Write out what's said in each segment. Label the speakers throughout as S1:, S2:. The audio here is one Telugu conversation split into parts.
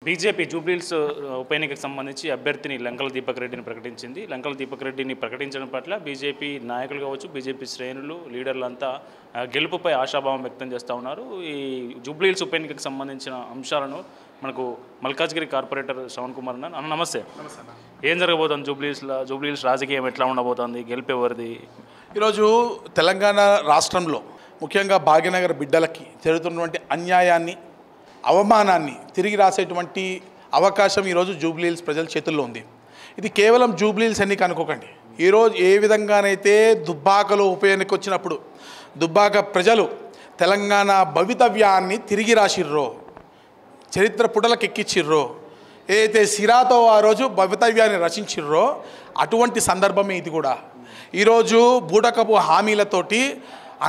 S1: బీజేపీ జూబ్లీహిల్స్ ఉప ఎన్నికకు సంబంధించి అభ్యర్థిని లంకల దీపక్ రెడ్డిని ప్రకటించింది. లంకల దీపక్ రెడ్డిని ప్రకటించడం పట్ల బీజేపీ నాయకులు కావచ్చు, బీజేపీ శ్రేణులు, లీడర్లంతా గెలుపుపై ఆశాభావం వ్యక్తం చేస్తూ ఉన్నారు. ఈ జూబ్లీహిల్స్ ఉప ఎన్నికకు సంబంధించిన అంశాలను మనకు మల్కాజ్గిరి కార్పొరేటర్ శ్రవణ్ కుమార్ అన్న. నమస్తే. ఏం జరగబోతుంది జూబ్లీహిల్స్ రాజకీయం ఎట్లా ఉండబోతుంది? గెలుపు ఎవరిది?
S2: ఈరోజు తెలంగాణ రాష్ట్రంలో ముఖ్యంగా భాగ్యనగర్ బిడ్డలకి జరుగుతున్నటువంటి అన్యాయాన్ని, అవమానాన్ని తిరిగి రాసేటువంటి అవకాశం ఈరోజు జూబ్లీహిల్స్ ప్రజల చేతుల్లో ఉంది. ఇది కేవలం జూబ్లీహిల్స్ ఎన్నిక అనుకోకండి. ఈరోజు ఏ విధంగానైతే దుబ్బాకలో ఉప ఎన్నిక వచ్చినప్పుడు దుబ్బాక ప్రజలు తెలంగాణ భవితవ్యాన్ని తిరిగి రాసిర్రో, చరిత్ర పుటలకు ఎక్కిచ్చిర్రో, ఏదైతే సిరాతో ఆ రోజు భవితవ్యాన్ని రచించిర్రో అటువంటి సందర్భమే ఇది కూడా. ఈరోజు బూటకపు హామీలతోటి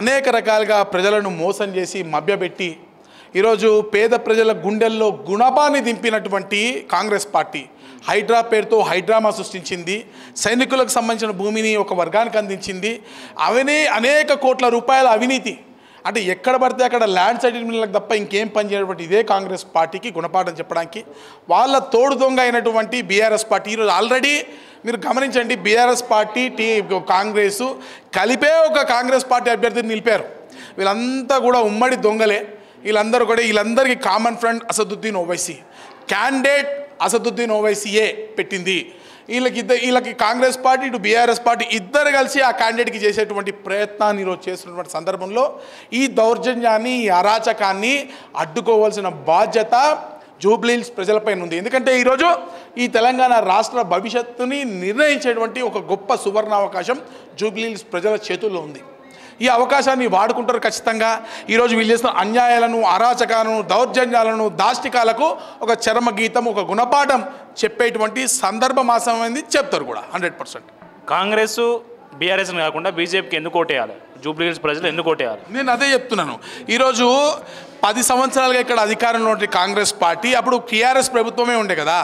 S2: అనేక రకాలుగా ప్రజలను మోసం చేసి మభ్యపెట్టి ఈరోజు పేద ప్రజల గుండెల్లో గుణపాన్ని దింపినటువంటి కాంగ్రెస్ పార్టీ హైడ్రా పేరుతో హైడ్రామా సృష్టించింది. సైనికులకు సంబంధించిన భూమిని ఒక వర్గానికి అందించింది. అనేక కోట్ల రూపాయల అవినీతి, అంటే ఎక్కడ పడితే అక్కడ ల్యాండ్ సెటిల్మెంట్లకు తప్ప ఇంకేం పని చేయనటువంటి ఇదే కాంగ్రెస్ పార్టీకి గుణపాఠం చెప్పడానికి వాళ్ళ తోడు దొంగ అయినటువంటి బీఆర్ఎస్ పార్టీ ఈరోజు ఆల్రెడీ మీరు గమనించండి, బీఆర్ఎస్ పార్టీ కాంగ్రెస్ కలిపే ఒక కాంగ్రెస్ పార్టీ అభ్యర్థిని నిలిపారు. వీళ్ళంతా కూడా ఉమ్మడి దొంగలే. వీళ్ళందరికీ common friend Asaduddin Owaisi, candidate Asaduddin ఓవైసీయే పెట్టింది. వీళ్ళకి కాంగ్రెస్ పార్టీ ఇటు బీఆర్ఎస్ పార్టీ ఇద్దరు కలిసి ఆ క్యాండిడేట్కి చేసేటువంటి ప్రయత్నాన్ని ఈరోజు చేస్తున్నటువంటి సందర్భంలో ఈ దౌర్జన్యాన్ని, ఈ అరాచకాన్ని అడ్డుకోవాల్సిన బాధ్యత జూబ్లీహిల్స్ ప్రజలపైన ఉంది. ఎందుకంటే ఈరోజు ఈ తెలంగాణ రాష్ట్ర భవిష్యత్తుని నిర్ణయించేటువంటి ఒక గొప్ప సువర్ణావకాశం జూబ్లీహిల్స్ ప్రజల చేతుల్లో ఉంది. ఈ అవకాశాన్ని వాడుకుంటారు ఖచ్చితంగా. ఈరోజు వీళ్ళు చేస్తున్న అన్యాయాలను, అరాచకాలను, దౌర్జన్యాలను, దాష్టికాలకు ఒక చరమగీతం, ఒక గుణపాఠం చెప్పేటువంటి సందర్భం ఆసమైంది చెప్తారు కూడా 100%.
S1: కాంగ్రెస్ బీఆర్ఎస్ని కాకుండా బీజేపీకి ఎందుకు ఓటేయాలి? జూబ్లీహిల్స్ ప్రజలు ఎందుకు ఓటేయాలి?
S2: నేను అదే చెప్తున్నాను. ఈరోజు 10 సంవత్సరాలుగా ఇక్కడ అధికారంలో ఉన్న కాంగ్రెస్ పార్టీ, అప్పుడు టీఆర్ఎస్ ప్రభుత్వమే ఉండే కదా.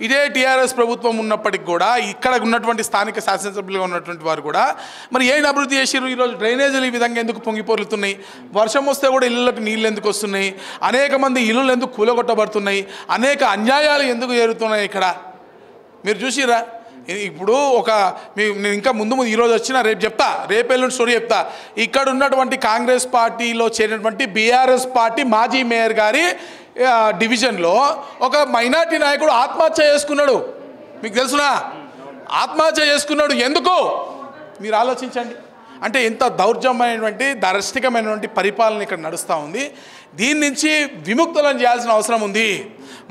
S2: ఇదే టీఆర్ఎస్ ప్రభుత్వం ఉన్నప్పటికి కూడా ఇక్కడ ఉన్నటువంటి స్థానిక శాసనసభ్యులుగా ఉన్నటువంటి వారు కూడా మరి ఏం అభివృద్ధి చేసారు? ఈరోజు డ్రైనేజీలు ఈ విధంగా ఎందుకు పొంగిపోరుతున్నాయి? వర్షం వస్తే కూడా ఇళ్ళకి నీళ్ళు ఎందుకు వస్తున్నాయి? అనేక మంది ఇళ్ళు ఎందుకు కూలగొట్టబడుతున్నాయి? అనేక అన్యాయాలు ఎందుకు జరుగుతున్నాయి ఇక్కడ? మీరు చూసిరా? ఇప్పుడు నేను ఇంకా ముందు ఈరోజు వచ్చిన రేపెల్లుండి స్టోరీ చెప్తా. ఇక్కడ ఉన్నటువంటి కాంగ్రెస్ పార్టీలో చేరినటువంటి బీఆర్ఎస్ పార్టీ మాజీ మేయర్ గారి డివిజన్లో ఒక మైనార్టీ నాయకుడు ఆత్మహత్య చేసుకున్నాడు. మీకు తెలుసునా? ఆత్మహత్య చేసుకున్నాడు. ఎందుకు? మీరు ఆలోచించండి. అంటే ఎంత దౌర్జన్యమైనటువంటి, దార్శనికమైనటువంటి పరిపాలన ఇక్కడ నడుస్తూ ఉంది. దీని నుంచి విముక్తులను చేయాల్సిన అవసరం ఉంది.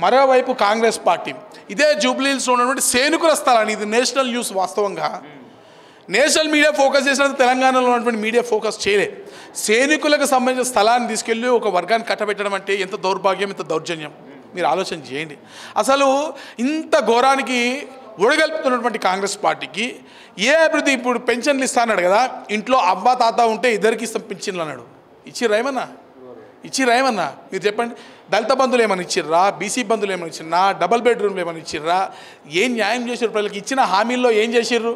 S2: మరోవైపు కాంగ్రెస్ పార్టీ ఇదే జూబ్లీహిల్స్లో ఉన్నటువంటి సైనికుల స్థలాన్ని, ఇది నేషనల్ న్యూస్, వాస్తవంగా నేషనల్ మీడియా ఫోకస్ చేసినంత తెలంగాణలో ఉన్నటువంటి మీడియా ఫోకస్ చేయలే. సైనికులకు సంబంధించిన స్థలాన్ని తీసుకెళ్ళి ఒక వర్గాన్ని కట్టబెట్టడం అంటే ఎంత దౌర్భాగ్యం, ఎంత దౌర్జన్యం. మీరు ఆలోచన చేయండి. అసలు ఇంత ఘోరానికి ఒడగలుపుతున్నటువంటి కాంగ్రెస్ పార్టీకి ఏ అభివృద్ధి? ఇప్పుడు పెన్షన్లు ఇస్తా అన్నాడు కదా, ఇంట్లో అవ్వ తాత ఉంటే ఇద్దరికి ఇస్తాం పెన్షన్లు అన్నాడు. ఇచ్చిర్రా ఏమన్నా మీరు చెప్పండి. దళిత బంధువులు ఏమైనా ఇచ్చిర్రా? బీసీ బంధువులు ఏమైనా ఇచ్చిర్రా? డబల్ బెడ్రూమ్లు ఏమైనా ఇచ్చిర్రా? ఏం న్యాయం చేసారు ప్రజలకు? ఇచ్చిన హామీల్లో ఏం చేసిర్రు?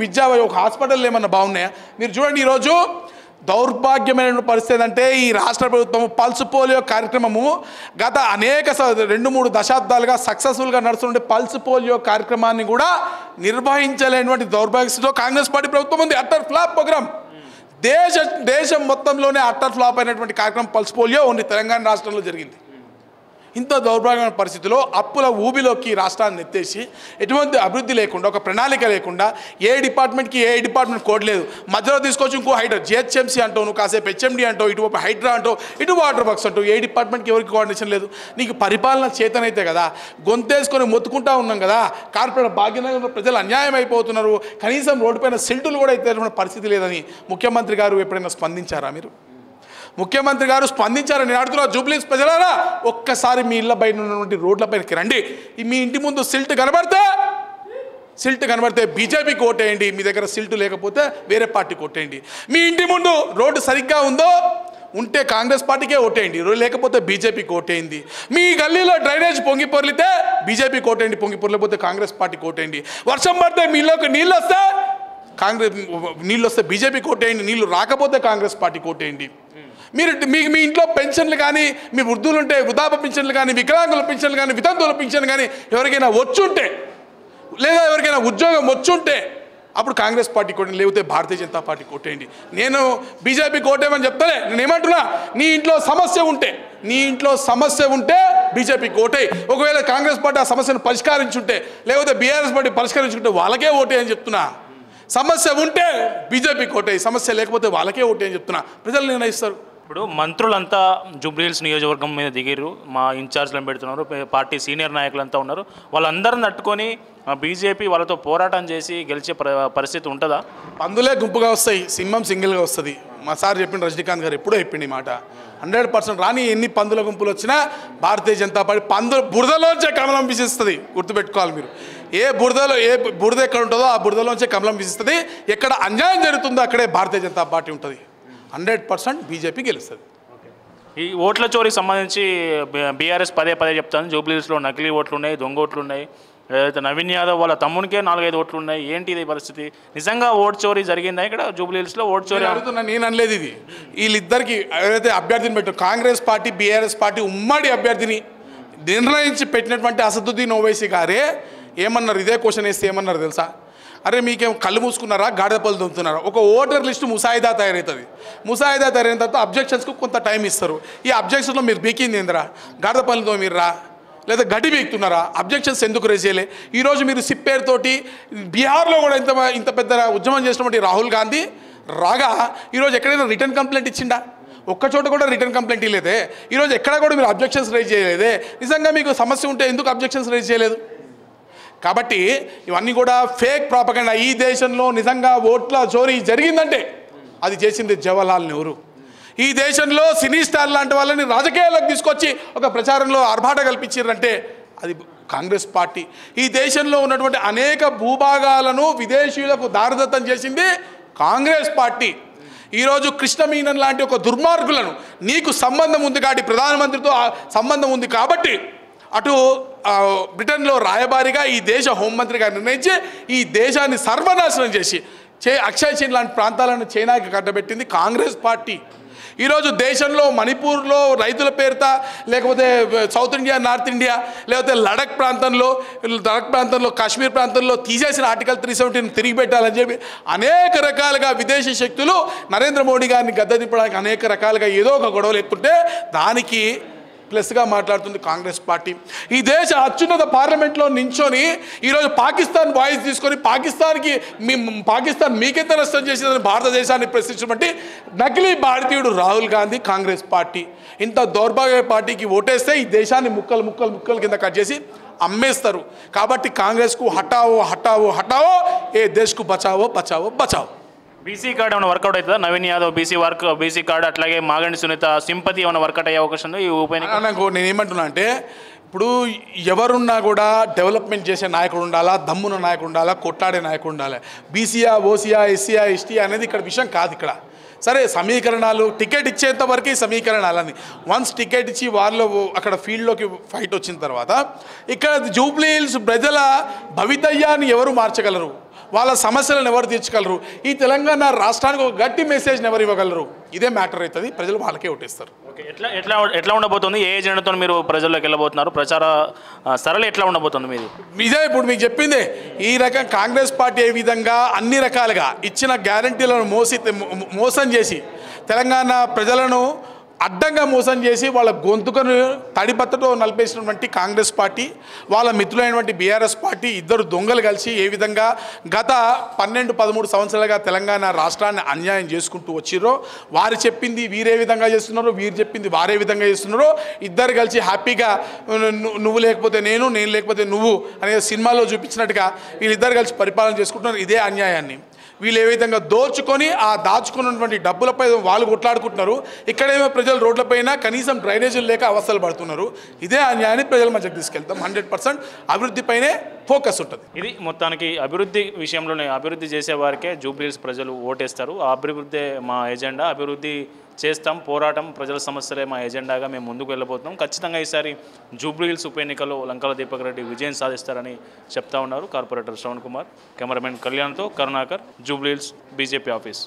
S2: విద్యా ఒక హాస్పిటల్ ఏమన్నా బాగున్నాయా? మీరు చూడండి. ఈరోజు దౌర్భాగ్యమైన పరిస్థితి అంటే ఈ రాష్ట్ర ప్రభుత్వం పల్స్ పోలియో కార్యక్రమము గత 2-3 దశాబ్దాలుగా సక్సెస్ఫుల్గా నడుస్తుంటే పల్స్ పోలియో కార్యక్రమాన్ని కూడా నిర్వహించలేనటువంటి దౌర్భాగ్యంతో కాంగ్రెస్ పార్టీ ప్రభుత్వం ఉంది. Utter flop programme. దేశం మొత్తంలోనే అట్టర్ ఫ్లాప్ అయినటువంటి కార్యక్రమం పల్స్ పోలియో ఓన్లీ తెలంగాణ రాష్ట్రంలో జరిగింది. ఇంత దౌర్భాగ్యమైన పరిస్థితిలో అప్పుల ఊబిలోకి రాష్ట్రాన్ని ఎత్తేసి ఎటువంటి అభివృద్ధి లేకుండా, ఒక ప్రణాళిక లేకుండా, ఏ డిపార్ట్మెంట్ కోడ్ లేదు, మధ్యలో తీసుకొచ్చి ఇంకో హైడ్రా, జిహెచ్ఎంసీ అంటావు, నువ్వు కాసేపు హెచ్ఎండి అంటావు, ఇటు హైడ్రా అంటావు, ఇటు వాటర్ వర్క్స్ అంటావు. ఏ డిపార్ట్మెంట్కి ఎవరికి కోఆర్డినేషన్ లేదు. నీకు పరిపాలన చేతనైతే కదా, గొంతేసుకొని మొత్తుకుంటా ఉన్నాం కదా. కార్పొరేట్ భాగ్యనగర్ ప్రజలు అన్యాయం అయిపోతున్నారు, కనీసం రోడ్డుపైన సిల్టులు కూడా అయితే పరిస్థితి లేదని ముఖ్యమంత్రి గారు ఎప్పుడైనా స్పందించారా? ముఖ్యమంత్రి గారు స్పందించారని నేను అడుగుతున్నా. జూబ్లీహిల్స్ ప్రజలారా, ఒక్కసారి మీ ఇళ్ళ బయట ఉన్నటువంటి రోడ్లపైకి రండి. మీ ఇంటి ముందు సిల్ట్ కనబడితే బీజేపీకి ఓటేయండి. మీ దగ్గర సిల్ట్ లేకపోతే వేరే పార్టీకి ఓటేయండి. మీ ఇంటి ముందు రోడ్డు సరిగ్గా ఉంటే కాంగ్రెస్ పార్టీకే ఓటేయండి, లేకపోతే బీజేపీకి ఓటేయండి. మీ గల్లీలో డ్రైనేజ్ పొంగి పొర్లితే బీజేపీకి ఓటేయండి, పొంగి పొర్లేకపోతే కాంగ్రెస్ పార్టీకి ఓటేయండి. వర్షం పడితే మీలోకి నీళ్ళు వస్తే బీజేపీకి ఓటేయండి, నీళ్ళు రాకపోతే కాంగ్రెస్ పార్టీకి ఓటేయండి. మీరు మీ ఇంట్లో పెన్షన్లు కానీ, మీ వృద్ధులు ఉంటే వృద్ధాప్య పెన్షన్లు కానీ, వికలాంగుల పెన్షన్లు కానీ, వితంతువుల పెన్షన్ కానీ ఎవరికైనా వచ్చుంటే, లేదా ఎవరికైనా ఉద్యోగం వచ్చుంటే అప్పుడు కాంగ్రెస్ పార్టీ కొట్టండి, లేకపోతే భారతీయ జనతా పార్టీ కొట్టేయండి. నేను బీజేపీ కోటేమని చెప్తానే, నేను ఏమంటున్నా, నీ ఇంట్లో సమస్య ఉంటే బీజేపీ కోటే. ఒకవేళ కాంగ్రెస్ పార్టీ ఆ సమస్యను పరిష్కరించుంటే, లేకపోతే బీఆర్ఎస్ పార్టీ పరిష్కరించుకుంటే వాళ్ళకే ఓటే అని చెప్తున్నా. సమస్య ఉంటే బీజేపీ కోటే, సమస్య లేకపోతే వాళ్ళకే ఓటే అని చెప్తున్నా. ప్రజలు నిర్ణయిస్తారు.
S1: ఇప్పుడు మంత్రులంతా జూబ్లీహిల్స్ నియోజకవర్గం మీద దిగిర్రు, మా ఇన్ఛార్జ్లను పెడుతున్నారు, పార్టీ సీనియర్ నాయకులంతా ఉన్నారు. వాళ్ళందరిని నట్టుకొని బీజేపీ వాళ్ళతో పోరాటం చేసి గెలిచే పరిస్థితి ఉంటుందా?
S2: పందులే గుంపుగా వస్తాయి, సింహం సింగిల్గా వస్తుంది. మా సార్ చెప్పిన రజనీకాంత్ గారు ఎప్పుడో చెప్పింది ఈ మాట. 100% రాని ఎన్ని పందుల గుంపులు వచ్చినా భారతీయ జనతా పార్టీ బురదలోంచే కమలం విసిస్తుంది. గుర్తుపెట్టుకోవాలి మీరు. ఏ బురద ఎక్కడ ఉంటుందో ఆ బురదలోంచే కమలం విసిస్తుంది. ఎక్కడ అన్యాయం జరుగుతుందో అక్కడే భారతీయ జనతా పార్టీ ఉంటుంది. 100% బీజేపీ గెలుస్తుంది.
S1: ఈ ఓట్ల చోరీకి సంబంధించి బీఆర్ఎస్ పదే చెప్తాను, జూబ్లీహిల్స్లో నకిలీ ఓట్లు ఉన్నాయి, దొంగ ఓట్లు ఉన్నాయి. ఏదైతే నవీన్ యాదవ్ వాళ్ళ తమ్మునికే 4-5 ఓట్లు ఉన్నాయి. ఏంటి ఇది పరిస్థితి? నిజంగా ఓట్ చోరీ జరిగిందా ఇక్కడ జూబ్లీహిల్స్లో? ఓట్ చోరీ
S2: అడుగుతున్నా, నేను అనలేదు ఇది. వీళ్ళిద్దరికి ఏదైతే అభ్యర్థిని పెట్టారు, కాంగ్రెస్ పార్టీ బీఆర్ఎస్ పార్టీ ఉమ్మడి అభ్యర్థిని నిర్ణయించి పెట్టినటువంటి అసదుద్దీన్ ఓవైసీ గారే ఏమన్నారు, ఇదే క్వశ్చన్ వేస్తే ఏమన్నారు తెలుసా? అరే మీకేం కళ్ళు మూసుకున్నారా, గాడిదపల్లి దొంగతున్నారా? ఒక ఓటర్ లిస్టు ముసాయిదా తయారవుతుంది. ముసాయిదా తయారైన తర్వాత అబ్జెక్షన్స్కు కొంత టైం ఇస్తారు. ఈ అబ్జెక్షన్లో మీరు బీకింది ఏందిరా, గాడిదపల్లితో మీరు రా, లేదా గడ్డి బీకుతున్నారా? అబ్జెక్షన్స్ ఎందుకు రేజ్ చేయలే? ఈరోజు మీరు సిప్పేరుతోటి బీహార్లో కూడా ఇంత పెద్ద ఉద్యమం చేసినటువంటి రాహుల్ గాంధీ రాగా ఈరోజు ఎక్కడైనా రిటర్న్ కంప్లైంట్ ఇచ్చిండా? ఒక్కచోట కూడా రిటర్న్ కంప్లైంట్ ఇవ్వలేదే. ఈరోజు ఎక్కడ కూడా మీరు అబ్జెక్షన్స్ రైజ్ చేయలేదే. నిజంగా మీకు సమస్య ఉంటే ఎందుకు అబ్జెక్షన్స్ రైజ్ చేయలేదు? కాబట్టి ఇవన్నీ కూడా ఫేక్ ప్రాపగండా. ఈ దేశంలో నిజంగా ఓట్ల చోరీ జరిగిందంటే అది చేసింది జవహర్లాల్ నెహ్రూ. ఈ దేశంలో సినీ స్టార్ లాంటి వాళ్ళని రాజకీయాల్లోకి తీసుకొచ్చి ఒక ప్రచారంలో ఆర్భాట కల్పించారంటే అది కాంగ్రెస్ పార్టీ. ఈ దేశంలో ఉన్నటువంటి అనేక భూభాగాలను విదేశీయులకు దారదత్తం చేసింది కాంగ్రెస్ పార్టీ. ఈరోజు కృష్ణమీనన్ లాంటి ఒక దుర్మార్గులను, నీకు సంబంధం ఉంది కాబట్టి, ప్రధానమంత్రితో సంబంధం ఉంది కాబట్టి అటు బ్రిటన్లో రాయబారిగా ఈ దేశ హోంమంత్రిగా నిర్ణయించి ఈ దేశాన్ని సర్వనాశనం చేసి అక్షయ్ చీన్ లాంటి ప్రాంతాలను చైనాకి కట్టబెట్టింది కాంగ్రెస్ పార్టీ. ఈరోజు దేశంలో మణిపూర్లో రైతుల పేరుత, లేకపోతే సౌత్ ఇండియా, నార్త్ ఇండియా, లేకపోతే లడక్ ప్రాంతంలో కాశ్మీర్ ప్రాంతంలో తీసేసిన ఆర్టికల్ 370 తిరిగి పెట్టాలని చెప్పి అనేక రకాలుగా విదేశీ శక్తులు నరేంద్ర మోడీ గారిని గద్దె దింపడానికి అనేక రకాలుగా ఏదో ఒక గొడవలు ఎత్తుంటే దానికి ప్లస్గా మాట్లాడుతుంది కాంగ్రెస్ పార్టీ. ఈ దేశ అత్యున్నత పార్లమెంట్లో నించొని ఈరోజు పాకిస్తాన్ వాయిస్ తీసుకొని పాకిస్తాన్ మీకెంత నష్టం చేసిందని భారతదేశాన్ని ప్రశ్నించినటువంటి నకిలీ భారతీయుడు రాహుల్ గాంధీ కాంగ్రెస్ పార్టీ. ఇంత దౌర్భాగ్య పార్టీకి ఓటేస్తే ఈ దేశాన్ని ముక్కలు కింద కట్ చేసి అమ్మేస్తారు. కాబట్టి కాంగ్రెస్కు హటావో ఏ దేశ్కు బచావో.
S1: బీసీ కార్డు ఏమైనా వర్కౌట్ అవుతుందా? నవీన్ యాదవ్ బీసీ కార్డు, అట్లాగే మాగంటి సునీత సింపతి ఏమైనా వర్కౌట్ అయ్యే అవకాశం ఉందో ఈ ఉప ఎన్నిక?
S2: నేను ఏమంటున్నా అంటే, ఇప్పుడు ఎవరున్నా కూడా డెవలప్మెంట్ చేసే నాయకుడు ఉండాలా, దమ్మున నాయకుడు ఉండాలా, కొట్లాడే నాయకుడు ఉండాలి. బీసీయా, ఓసీయా, ఎస్సీయా, ఎస్టీ అనేది ఇక్కడ విషయం కాదు. ఇక్కడ సరే సమీకరణాలు, టికెట్ ఇచ్చేంత వరకు సమీకరణాలని, వన్స్ టికెట్ ఇచ్చి వాళ్ళు అక్కడ ఫీల్డ్లోకి ఫైట్ వచ్చిన తర్వాత ఇక్కడ జూబ్లీహిల్స్ ప్రజల భవితవ్యాన్ని ఎవరు మార్చగలరు, వాళ్ళ సమస్యలను ఎవరు తీర్చగలరు, ఈ తెలంగాణ రాష్ట్రానికి ఒక గట్టి మెసేజ్ని ఎవరు ఇవ్వగలరు, ఇదే మ్యాటర్ అవుతుంది. ప్రజలు వాళ్ళకే ఓటేస్తారు.
S1: ఓకే, ఎట్లా ఉండబోతుంది? ఏ ఎజెండాతో మీరు ప్రజల్లోకి వెళ్ళబోతున్నారు? ప్రచార సరళి ఎట్లా ఉండబోతుంది మీది?
S2: ఇదే ఇప్పుడు మీకు చెప్పిందే. ఈ రకం కాంగ్రెస్ పార్టీ ఏ విధంగా అన్ని రకాలుగా ఇచ్చిన గ్యారంటీలను మోసం చేసి తెలంగాణ ప్రజలను అడ్డంగా మోసం చేసి వాళ్ళ గొంతుకను తడిపత్తతో నలిపేసినటువంటి కాంగ్రెస్ పార్టీ, వాళ్ళ మిత్రులైనటువంటి బీఆర్ఎస్ పార్టీ ఇద్దరు దొంగలు కలిసి ఏ విధంగా గత 12-13 సంవత్సరాలుగా తెలంగాణ రాష్ట్రాన్ని అన్యాయం చేసుకుంటూ వచ్చిర్రో, వారు చెప్పింది వీరే విధంగా చేస్తున్నారో, వీరు చెప్పింది వారే విధంగా చేస్తున్నారో, ఇద్దరు కలిసి హ్యాపీగా నువ్వు లేకపోతే నేను లేకపోతే నువ్వు అనే సినిమాలో చూపించినట్టుగా వీళ్ళిద్దరు కలిసి పరిపాలన చేసుకుంటున్నారు. ఇదే అన్యాయాన్ని వీళ్ళు ఏ విధంగా దోచుకొని ఆ దాచుకున్నటువంటి డబ్బులపై వాళ్ళు కొట్లాడుకుంటున్నారు. ఇక్కడేమో ప్రజలు రోడ్లపైన కనీసం డ్రైనేజీలు లేక అవస్థలు పడుతున్నారు. ఇదే అన్యాయాన్ని ప్రజల మధ్యకు తీసుకెళ్తాం. 100% అభివృద్ధిపైనే ఫోకస్ ఉంటుంది.
S1: ఇది మొత్తానికి అభివృద్ధి విషయంలోనే అభివృద్ధి చేసే వారికే జూబ్లీహిల్స్ ప్రజలు ఓటేస్తారు. ఆ అభివృద్ధి మా ఎజెండా, అభివృద్ధి చేస్తాం, పోరాటం, ప్రజల సమస్యలే మా ఎజెండాగా మేము ముందుకు వెళ్ళబోతున్నాం. ఖచ్చితంగా ఈసారి జూబ్లీహిల్స్ ఉప ఎన్నికల్లో లంకల దీపక్ రెడ్డి విజయం సాధిస్తారని చెప్తా ఉన్నారు కార్పొరేటర్ శ్రవణ్ కుమార్. కెమెరామెన్ కళ్యాణ్తో కరుణాకర్, జూబ్లీహిల్స్ బీజేపీ ఆఫీస్.